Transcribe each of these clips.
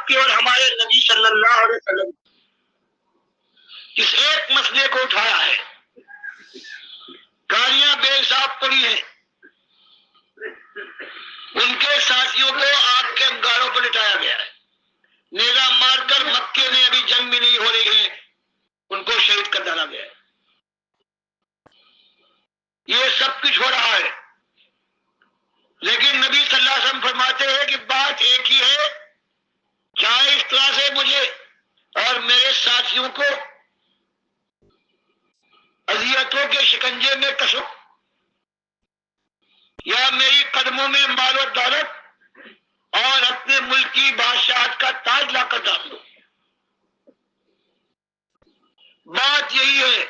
کے اور ہمارے نبی صلی اللہ علیہ وسلم اس ایک مسئلے کو اٹھایا ہے. گالیاں بے حساب پڑی ہیں، ان کے ساتھیوں کو آگ کے انگاروں پر لٹایا گیا ہے، نیزہ مار کر مکے میں ابھی جنگ بھی نہیں ہو رہی ہے ان کو شہید کر ڈالا گیا ہے. یہ سب کچھ ہو رہا ہے، لیکن نبی صلی اللہ علیہ وسلم فرماتے ہیں کہ بات ایک ہی ہے، چاہے اس طرح سے مجھے اور میرے ساتھیوں کو اذیتوں کے شکنجے میں کسو یا میری قدموں میں مال و دولت اور اپنے ملک کی بادشاہت کا تاج لا کر ڈال دو. بات یہی ہے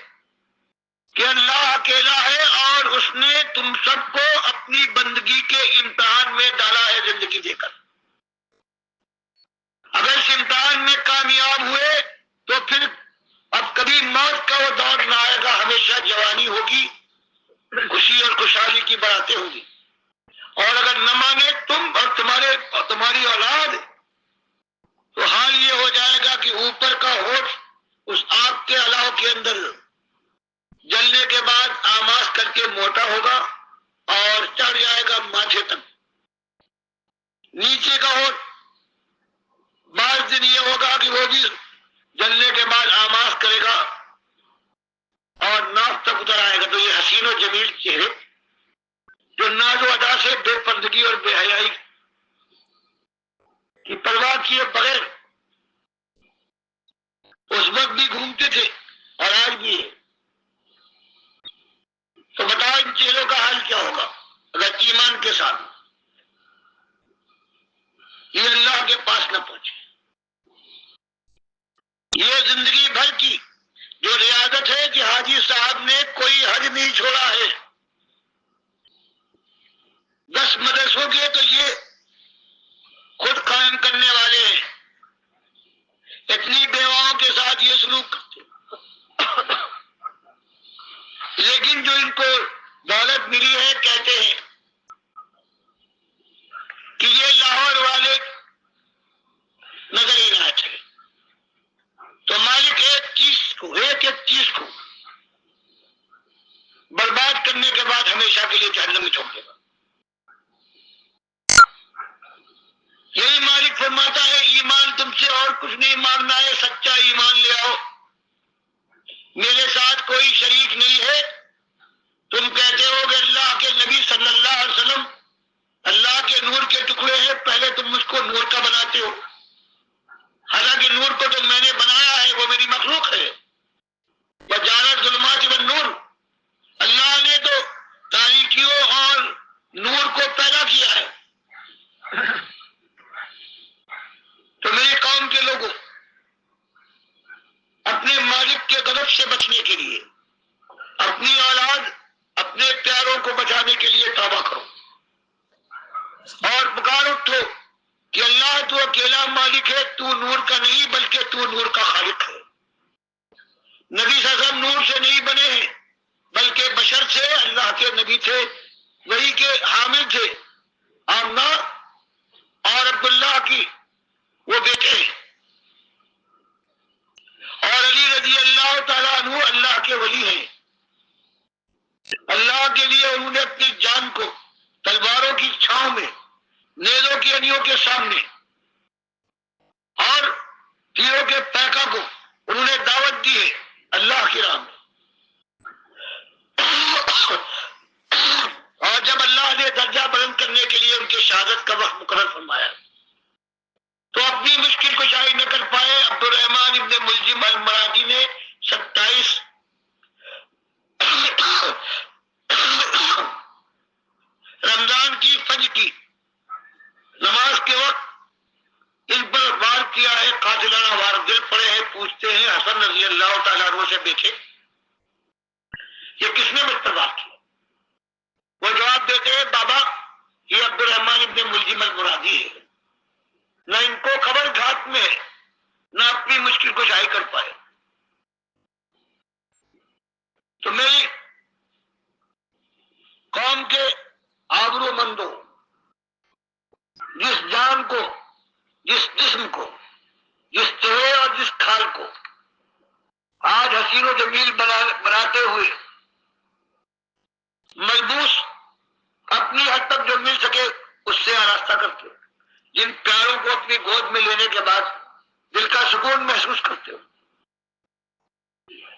کہ اللہ اکیلا ہے اور اس نے تم سب کو اپنی بندگی کے امتحان میں ڈالا ہے زندگی دے کر. اگر اس امتحان میں کامیاب ہوئے تو پھر اب کبھی موت کا وہ دور نہ آئے گا، ہمیشہ جوانی ہوگی، خوشی اور خوشحالی کی باتیں ہوگی. اور اگر نہ مانے تم اور تمہاری اولاد تو حال یہ ہو جائے گا کہ اوپر کا ہوٹھ اس آگ کے الاؤ کے اندر جلنے کے بعد آماس کر کے موٹا ہوگا اور چڑھ جائے گا ماتھے تک. نیچے کا ہوٹھ بعض دن یہ ہوگا کہ وہ بھی جلنے کے بعد آماس کرے گا اور ناف تک اتر آئے گا. تو یہ حسین و جمیل چہرے جو ناز و ادا سے بے پردگی اور بے حیائی کی پرواہ کیے بغیر اس وقت بھی گھومتے تھے اور آج بھی ہے، تو بتاؤ ان چہروں کا حال کیا ہوگا اگر ایمان کے ساتھ یہ اللہ کے پاس نہ پہنچے. یہ زندگی بھر کی جو ریاضت ہے کہ حاجی صاحب نے کوئی حج نہیں چھوڑا ہے، 10 مدرسوں کے تو یہ خود قائم کرنے والے ہیں، اتنی بیواؤں کے ساتھ یہ سلوک کرتے، لیکن جو ان کو دولت ملی ہے کہتے ہیں کہ یہ لاہور والے نظر ہی نہ آتے. تو مالک ایک چیز کو برباد کرنے کے بعد ہمیشہ کے لیے جہنم میں چھوڑ دے گا. یہی مالک فرماتا ہے ایمان تم سے اور کچھ نہیں مانگنا ہے، سچا ایمان لے آؤ، میرے ساتھ کوئی شریک نہیں ہے. تم کہتے ہو کہ اللہ کے نبی صلی اللہ علیہ وسلم اللہ کے نور کے ٹکڑے ہیں، پہلے تم مجھ کو نور کا بناتے ہو، حالانکہ نور کو تو میں نے بنایا ہے، وہ میری مخلوق ہے. وجعل ظلمات والنور، اللہ نے تو تاریکیوں اور نور کو پیدا کیا ہے. تو میری قوم کے لوگوں اپنے مالک کے غضب سے بچنے کے لیے، اپنی اولاد اپنے پیاروں کو بچانے کے لیے توبہ کرو اور پکار اٹھو کہ اللہ تو اکیلا مالک ہے، تو نور کا نہیں بلکہ تو نور کا خالق ہے. نبی صلی اللہ علیہ وسلم نور سے نہیں بنے ہیں بلکہ بشر سے، اللہ کے نبی تھے، وہی کے حامل تھے، آمنہ اور عبداللہ کی وہ بیٹے ہیں، اور علی رضی اللہ تعالیٰ عنہ اللہ کے ولی ہیں. اللہ کے لیے انہوں نے اپنی جان کو تلواروں کی چھاؤں میں، نیزوں کی انیوں کے سامنے اور تیروں کے پیکا کو انہوں نے دعوت دی ہے اللہ کی راہ میں. اور جب اللہ نے درجہ بلند کرنے کے لیے ان کے شہادت کا وقت مقرر فرمایا تو اپنی مشکل کشائی نہ کر پائے. عبد الرحمن ابن ملجم المرادی نے 27 رمضان کی فجر کی نماز کے وقت ان پر وار کیا ہے، قاتلانہ وار دل پڑے ہیں. پوچھتے ہیں حسن رضی اللہ تعالیٰ عنہ سے، دیکھے یہ کس نے مجھ پر وار کیا؟ وہ جواب دیتے ہیں بابا یہ عبد الرحمن ابن ملجم المرادی ہے، نہ ان کو خبر گھات میں ہے نہ اپنی مشکل کشائی کر پائے. تو میری قوم کے آبرو مندوں، جس جان کو، جس جسم کو جس چہرے اور جس کھال کو آج حسین و جمیل بناتے ہوئے ملبوس اپنی حد تک جو مل سکے اس سے آراستہ کرتے ہو، جن پیاروں کو اپنی گود میں لینے کے بعد دل کا سکون محسوس کرتے ہو،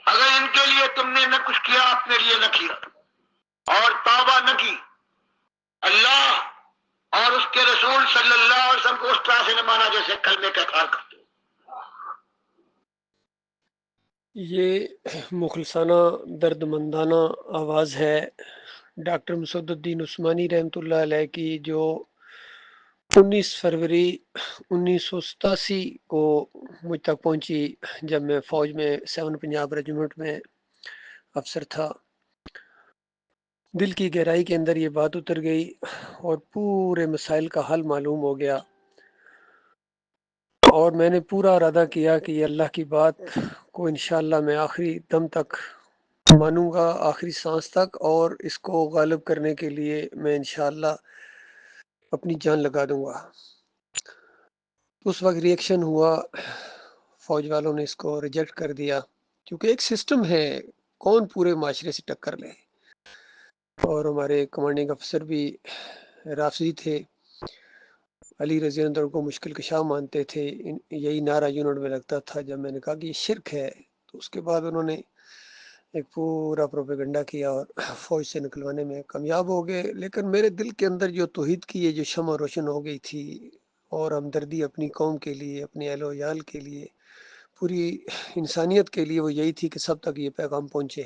اگر ان کے لیے تم نے نہ کچھ کیا، اپنے لیے نہ کیا اور توبہ نہ کی، اللہ اور اس کے رسول صلی اللہ علیہ وسلم کو اس طرح سے نہ مانا جیسے کلمے کا اقرار کرتے ہو۔ یہ مخلصانہ درد مندانہ آواز ہے ڈاکٹر مسعود الدین عثمانی رحمۃ اللہ علیہ کی، جو 19 فروری 1987 کو مجھ تک پہنچی جب میں فوج میں 7 پنجاب ریجیمنٹ میں افسر تھا۔ دل کی گہرائی کے اندر یہ بات اتر گئی اور پورے مسائل کا حل معلوم ہو گیا، اور میں نے پورا ارادہ کیا کہ یہ اللہ کی بات کو انشاءاللہ میں آخری دم تک مانوں گا، آخری سانس تک، اور اس کو غالب کرنے کے لیے میں انشاءاللہ اپنی جان لگا دوں گا۔ اس وقت ریئیکشن ہوا، فوج والوں نے اس کو ریجیکٹ کر دیا، کیونکہ ایک سسٹم ہے، کون پورے معاشرے سے ٹکر لے۔ اور ہمارے کمانڈنگ افسر بھی رافضی تھے، علی رضی اللہ عنہ کو مشکل کشا مانتے تھے، یہی نعرہ یونٹ میں لگتا تھا۔ جب میں نے کہا کہ یہ شرک ہے تو اس کے بعد انہوں نے ایک پورا پروپیگنڈا کیا اور فوج سے نکلوانے میں کامیاب ہو گئے۔ لیکن میرے دل کے اندر جو توحید کی یہ جو شمع روشن ہو گئی تھی، اور ہمدردی اپنی قوم کے لیے، اپنے اہل و عیال کے لیے، پوری انسانیت کے لیے، وہ یہی تھی کہ سب تک یہ پیغام پہنچے۔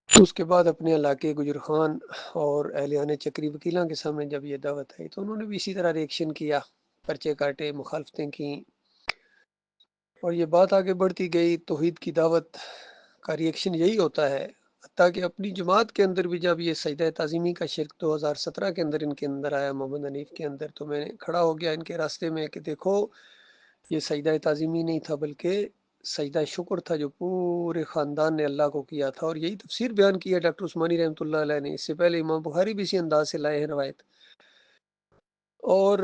اس کے بعد اپنے علاقے گجر خان اور اہلیان چکری وکیلاں کے سامنے جب یہ دعوت آئی تو انہوں نے بھی اسی طرح ریئیکشن کیا، پرچے کاٹے، مخالفتیں کیں، اور یہ بات آگے بڑھتی گئی۔ توحید کی دعوت کا ریئیکشن یہی ہوتا ہے، حتیٰ کہ اپنی جماعت کے اندر بھی جب یہ سجدہ تعظیمی کا شرک 2017 کے اندر ان کے اندر آیا، محمد حنیف کے اندر، تو میں کھڑا ہو گیا ان کے راستے میں کہ دیکھو یہ سجدہ تعظیمی نہیں تھا بلکہ سجدہ شکر تھا جو پورے خاندان نے اللہ کو کیا تھا۔ اور یہی تفسیر بیان کی ہے ڈاکٹر عثمانی رحمۃ اللہ علیہ نے، اس سے پہلے امام بخاری بھی اسی انداز سے لائے ہیں روایت۔ اور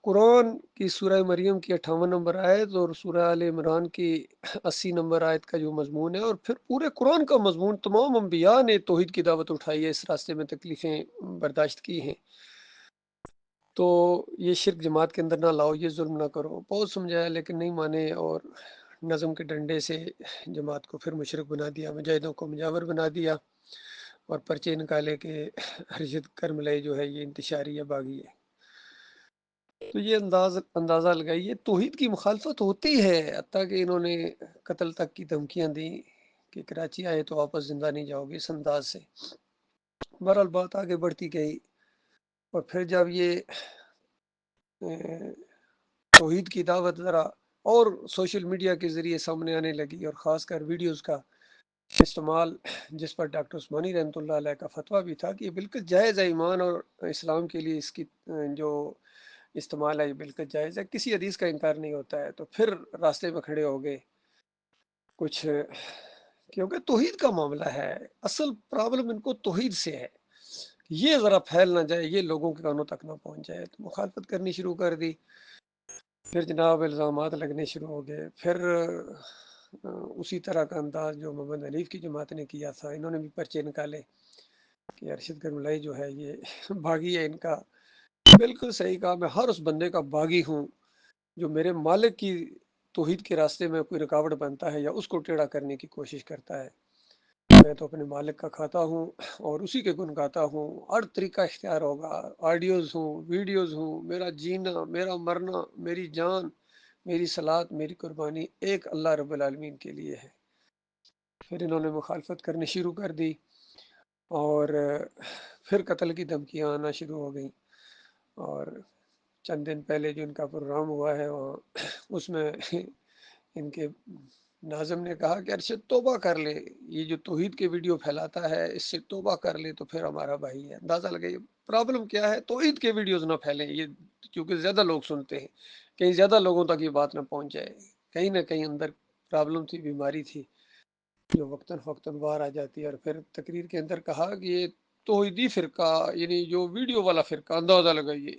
قرآن کی سورہ مریم کی 58 نمبر آیت اور سورہ آل عمران کی 80 نمبر آیت کا جو مضمون ہے، اور پھر پورے قرآن کا مضمون، تمام انبیاء نے توحید کی دعوت اٹھائی ہے، اس راستے میں تکلیفیں برداشت کی ہیں۔ تو یہ شرک جماعت کے اندر نہ لاؤ، یہ ظلم نہ کرو، بہت سمجھایا لیکن نہیں مانے، اور نظم کے ڈنڈے سے جماعت کو پھر مشرک بنا دیا، مجاہدوں کو مجاور بنا دیا، اور پرچے نکالے کہ ارشد کرملئی جو ہے یہ انتشاری یا باغی ہے۔ تو یہ اندازہ لگائیے توحید کی مخالفت ہوتی ہے، حتیٰ کہ انہوں نے قتل تک کی دھمکیاں دیں کہ کراچی آئے تو واپس زندہ نہیں جاؤ گے، اس انداز سے۔ بہرحال بات آگے بڑھتی گئی، اور پھر جب یہ توحید کی دعوت ذرا اور سوشل میڈیا کے ذریعے سامنے آنے لگی، اور خاص کر ویڈیوز کا استعمال، جس پر ڈاکٹر عثمانی رحمۃ اللہ علیہ کا فتویٰ بھی تھا کہ یہ بالکل جائز ہے، ایمان اور اسلام کے لیے اس کی جو استعمال ہے یہ بالکل جائز ہے، کسی حدیث کا انکار نہیں ہوتا ہے۔ تو پھر راستے میں کھڑے ہو گئے کچھ، کیونکہ توحید کا معاملہ ہے، اصل پرابلم ان کو توحید سے ہے، یہ ذرا پھیل نہ جائے، یہ لوگوں کے کانوں تک نہ پہنچ جائے، تو مخالفت کرنی شروع کر دی۔ پھر جناب الزامات لگنے شروع ہو گئے، پھر اسی طرح کا انداز جو محمد حنیف کی جماعت نے کیا تھا، انہوں نے بھی پرچے نکالے کہ ارشد کرملائی جو ہے یہ باغی ہے، ان کا بالکل صحیح کہا، میں ہر اس بندے کا باغی ہوں جو میرے مالک کی توحید کے راستے میں کوئی رکاوٹ بنتا ہے یا اس کو ٹیڑھا کرنے کی کوشش کرتا ہے۔ میں تو اپنے مالک کا کھاتا ہوں اور اسی کے گن گاتا ہوں، ہر طریقہ اختیار ہوگا، آڈیوز ہوں، ویڈیوز ہوں، میرا جینا، میرا مرنا، میری جان، میری صلات، میری قربانی ایک اللہ رب العالمین کے لیے ہے۔ پھر انہوں نے مخالفت کرنی شروع کر دی، اور پھر قتل کی دھمکیاں آنا شروع ہو گئیں۔ اور چند دن پہلے جو ان کا پروگرام ہوا ہے وہاں، اس میں ان کے ناظم نے کہا کہ ارشد توبہ کر لے، یہ جو توحید کے ویڈیو پھیلاتا ہے اس سے توبہ کر لے تو پھر ہمارا بھائی ہے۔ اندازہ لگائیے پرابلم کیا ہے، توحید کے ویڈیوز نہ پھیلیں، یہ کیونکہ زیادہ لوگ سنتے ہیں، کہیں زیادہ لوگوں تک یہ بات نہ پہنچ جائے، کہیں نہ کہیں اندر پرابلم تھی، بیماری تھی جو وقتاً فوقتاً باہر آ جاتی ہے۔ اور پھر تقریر کے اندر کہا کہ یہ توحیدی فرقہ، یعنی جو ویڈیو والا فرقہ، اندازہ لگائیے،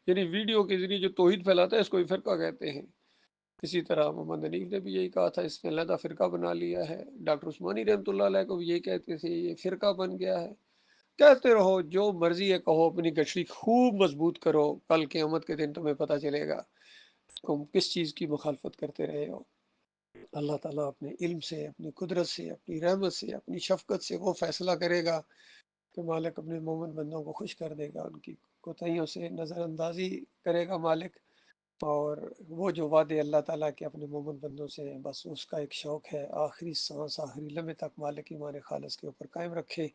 یعنی ویڈیو کے ذریعے جو توحید پھیلاتا ہے اس کو یہ فرقہ کہتے ہیں۔ اسی طرح محمد حنیف نے بھی یہی کہا تھا، اس نے علیحدہ فرقہ بنا لیا ہے۔ ڈاکٹر عثمانی رحمۃ اللہ علیہ کو بھی یہی کہتے تھے، یہ فرقہ بن گیا ہے۔ کہتے رہو جو مرضی ہے کہو، اپنی گٹھڑی خوب مضبوط کرو، کل قیامت کے دن تمہیں پتہ چلے گا تم کس چیز کی مخالفت کرتے رہے ہو۔ اللہ تعالیٰ اپنے علم سے، اپنی قدرت سے، اپنی رحمت سے، اپنی شفقت سے وہ فیصلہ کرے گا کہ مالک اپنے مومن بندوں کو خوش کر دے گا، ان کی کوتاہیوں سے نظر اندازی کرے گا مالک، اور وہ جو وعدے اللہ تعالیٰ کے اپنے مومن بندوں سے ہیں، بس اس کا ایک شوق ہے آخری سانس، آخری لمحے تک مالک ایمان خالص کے اوپر قائم رکھے،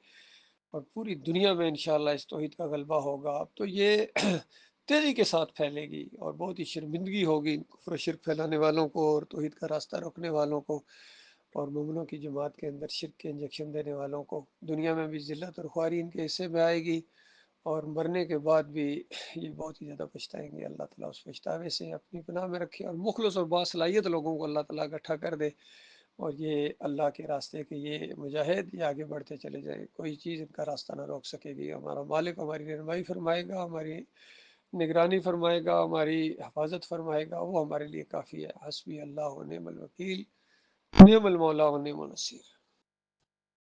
اور پوری دنیا میں انشاءاللہ اس توحید کا غلبہ ہوگا۔ اب تو یہ تیزی کے ساتھ پھیلے گی، اور بہت ہی شرمندگی ہوگی کفر و شرک پھیلانے والوں کو اور توحید کا راستہ روکنے والوں کو، اور مومنوں کی جماعت کے اندر شرک کے انجیکشن دینے والوں کو۔ دنیا میں بھی ذلت اور خواری ان کے حصے میں آئے گی، اور مرنے کے بعد بھی یہ بہت ہی زیادہ پچھتائیں گے۔ اللہ تعالیٰ اس پچھتاوے سے اپنی پناہ میں رکھے، اور مخلص اور باصلاحیت لوگوں کو اللہ تعالیٰ اکٹھا کر دے، اور یہ اللہ کے راستے کے یہ مجاہد یہ آگے بڑھتے چلے جائیں، کوئی چیز ان کا راستہ نہ روک سکے گی۔ ہمارا مالک ہماری رہنمائی فرمائے گا، ہماری نگرانی فرمائے گا، ہماری حفاظت فرمائے گا، وہ ہمارے لیے کافی ہے۔ حسبی اللہ و نعم الوکیل، نعم المولا و نعم النصیر۔